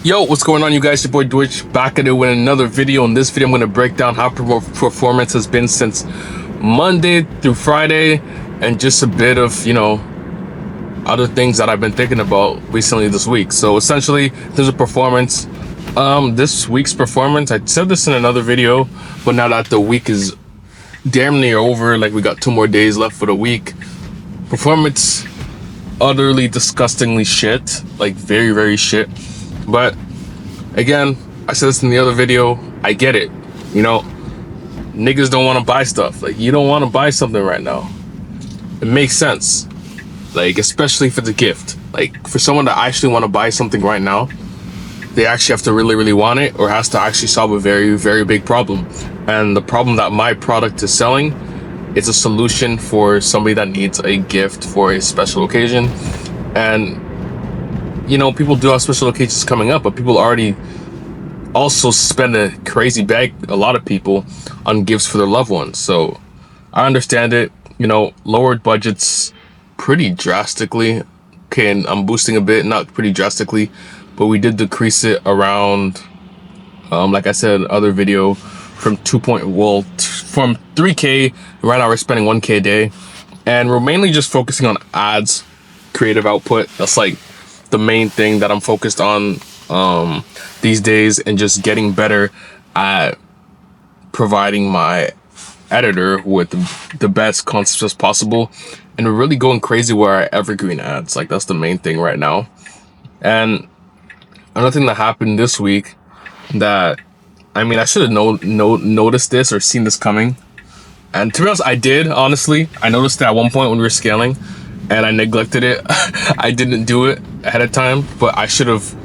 Yo, what's going on, you guys? Your boy Dwitch back at it with another video. In this video, I'm going to break down how performance has been since Monday through Friday, and just a bit of, other things that I've been thinking about recently this week. So essentially, there's a performance. This week's performance, I said this in another video, but now that the week is damn near over, like we got 2 more days left for the week, performance utterly disgustingly shit, like very, very shit. But again, I said this in the other video, I get it. Niggas don't want to buy stuff. Like, you don't want to buy something right now. It makes sense. Like, especially if it's a gift. Like, for someone to actually want to buy something right now, they actually have to really, really want it, or has to actually solve a very, very big problem. And the problem that my product is selling is a solution for somebody that needs a gift for a special occasion. And people do have special occasions coming up, but people already also spend a crazy bag, a lot of people, on gifts for their loved ones. So I understand it. Lowered budgets pretty drastically. Okay, and I'm boosting a bit, not pretty drastically, but we did decrease it around, like I said in other video, from 3K. Right now we're spending 1K a day, and we're mainly just focusing on ads, creative output. That's like the main thing that I'm focused on these days, and just getting better at providing my editor with the best concepts as possible. And we're really going crazy with our evergreen ads. Like, that's the main thing right now. And another thing that happened this week that, I should have noticed this or seen this coming. And to be honest, I did, honestly. I noticed it at one point when we were scaling, and I neglected it. I didn't do it ahead of time, but I should have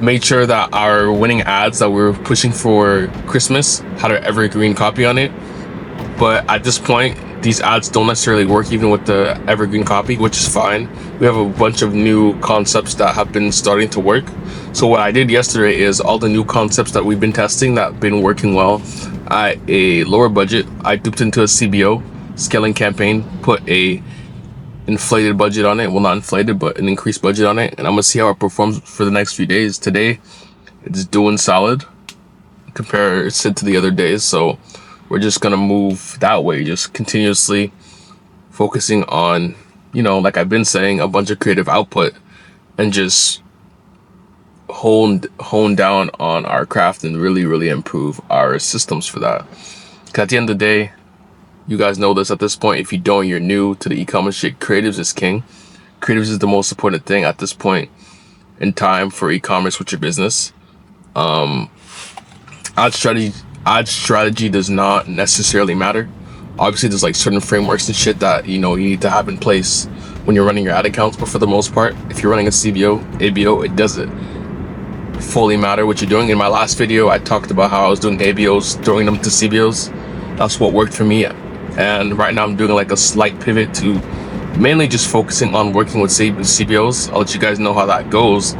made sure that our winning ads that we're pushing for Christmas had an evergreen copy on it. But at this point, these ads don't necessarily work even with the evergreen copy, which is fine. We have a bunch of new concepts that have been starting to work. So what I did yesterday is all the new concepts that we've been testing that have been working well at a lower budget, I duped into a CBO, scaling campaign, put a inflated budget on it. Well, not inflated, but an increased budget on it. And I'm gonna see how it performs for the next few days. Today, it's doing solid compared to the other days. So we're just gonna move that way, just continuously focusing on, like I've been saying, a bunch of creative output, and just hone down on our craft and really, really improve our systems for that. 'Cause at the end of the day, you guys know this at this point. If you don't, you're new to the e-commerce shit. Creatives is king. Creatives is the most important thing at this point in time for e-commerce with your business. Ad strategy does not necessarily matter. Obviously, there's like certain frameworks and shit that you need to have in place when you're running your ad accounts. But for the most part, if you're running a CBO, ABO, it doesn't fully matter what you're doing. In my last video, I talked about how I was doing ABOs, throwing them to CBOs. That's what worked for me. And right now I'm doing like a slight pivot to mainly just focusing on working with CBOs. I'll let you guys know how that goes.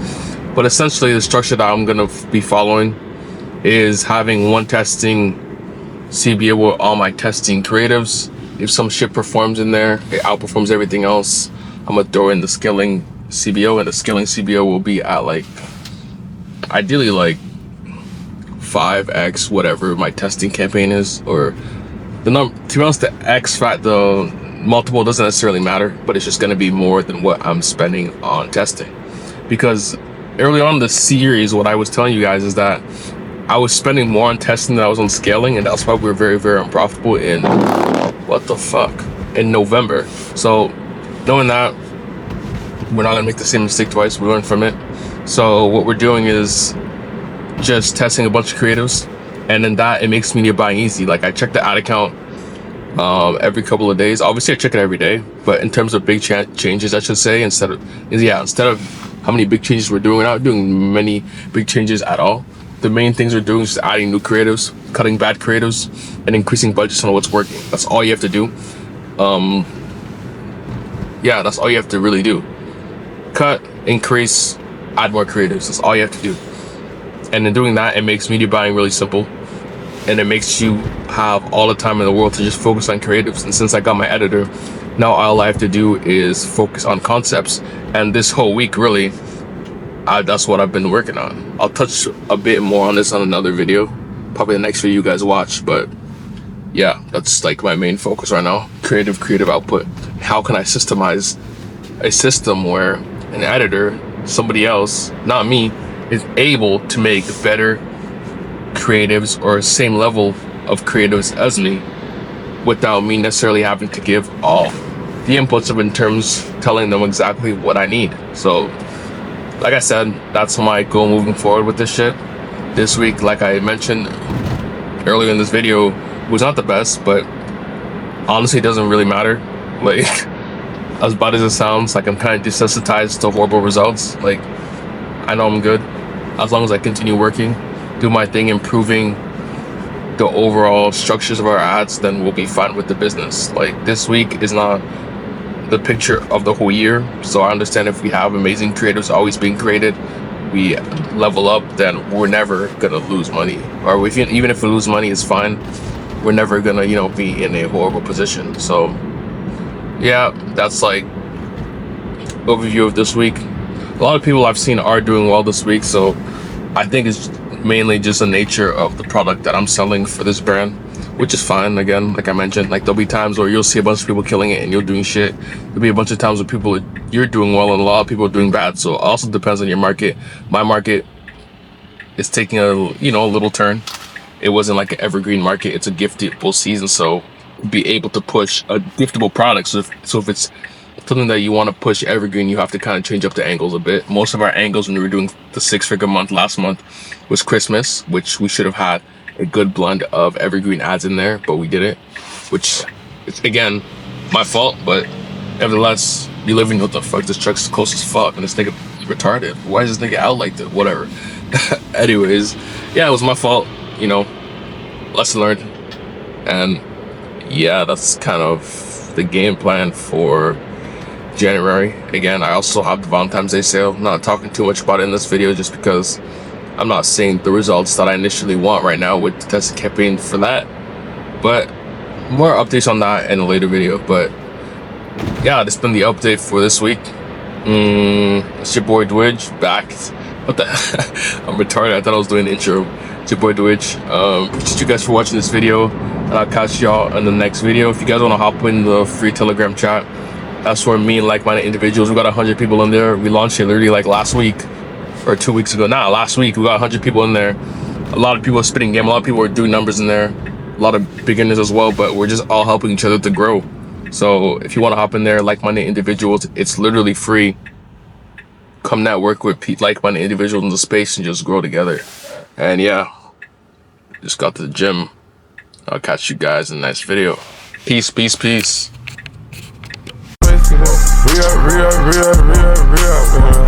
But essentially, the structure that I'm gonna be following is having one testing CBO with all my testing creatives. If some shit performs in there, it outperforms everything else, I'm gonna throw in the scaling CBO, and the scaling CBO will be at ideally 5x whatever my testing campaign is, or the number. To be honest, the the multiple doesn't necessarily matter, but it's just gonna be more than what I'm spending on testing. Because early on in the series, what I was telling you guys is that I was spending more on testing than I was on scaling, and that's why we're very, very unprofitable in November. So knowing that, we're not gonna make the same mistake twice. We learn from it. So what we're doing is just testing a bunch of creatives, and then it makes media buying easy. Like, I check the ad account every couple of days. Obviously I check it every day, but in terms of big changes, I should say, instead of how many big changes we're doing, we're not doing many big changes at all. The main things we're doing is just adding new creatives, cutting bad creatives, and increasing budgets on what's working. That's all you have to do. That's all you have to really do. Cut, increase, add more creatives. That's all you have to do. And in doing that, it makes media buying really simple. And it makes you have all the time in the world to just focus on creatives. And since I got my editor, Now all I have to do is focus on concepts, and this whole week really, that's what I've been working on. I'll touch a bit more on this on another video, probably the next video you guys watch, but yeah, that's like my main focus right now. Creative output. How can I systemize a system where an editor, somebody else, not me, is able to make better creatives or same level of creatives as me without me necessarily having to give all the inputs of in terms telling them exactly what I need. So like I said, that's my goal moving forward with this shit. This week, like I mentioned earlier in this video, was not the best, but honestly it doesn't really matter. Like, as bad as it sounds, like I'm kind of desensitized to horrible results. Like, I know I'm good as long as I continue working, do my thing, improving the overall structures of our ads, then we'll be fine with the business. Like, this week is not the picture of the whole year, so I understand if we have amazing creatives always being created, we level up, then we're never gonna lose money. Or even if we lose money, it's fine. We're never gonna, be in a horrible position. So yeah, that's like overview of this week. A lot of people I've seen are doing well this week, so I think it's mainly just the nature of the product that I'm selling for this brand, which is fine. Again, like I mentioned, like there'll be times where you'll see a bunch of people killing it and you're doing shit. There'll be a bunch of times where you're doing well and a lot of people are doing bad. So it also depends on your market. My market is taking a little turn. It wasn't like an evergreen market. It's a giftable season, so be able to push a giftable product. So if it's something that you want to push evergreen, you have to kind of change up the angles a bit. Most of our angles when we were doing the 6-figure month last month was Christmas, which we should have had a good blend of evergreen ads in there, but we didn't, which is again my fault. But nevertheless, you live in what the fuck, this truck's close as fuck and this nigga retarded. Why is this nigga out like that? Whatever. Anyways, yeah, it was my fault, lesson learned. And yeah, that's kind of the game plan for January. Again, I also have the Valentine's Day sale. I'm not talking too much about it in this video just because I'm not seeing the results that I initially want right now with the testing campaign for that. But more updates on that in a later video. But yeah, that's been the update for this week. It's your boy Dwidge back. What the I'm retarded. I thought I was doing the intro. It's your boy Dwidge. Appreciate you guys for watching this video, and I'll catch y'all in the next video. If you guys want to hop in the free Telegram chat, that's where me and like-minded individuals, we got 100 people in there. We launched it literally like last week or 2 weeks ago. Last week we got 100 people in there. A lot of people are spitting game. A lot of people are doing numbers in there. A lot of beginners as well, but we're just all helping each other to grow. So if you want to hop in there, like-minded individuals, it's literally free. Come network with like-minded individuals in the space and just grow together. And yeah, just got to the gym. I'll catch you guys in the next video. Peace, peace, peace. Re-up.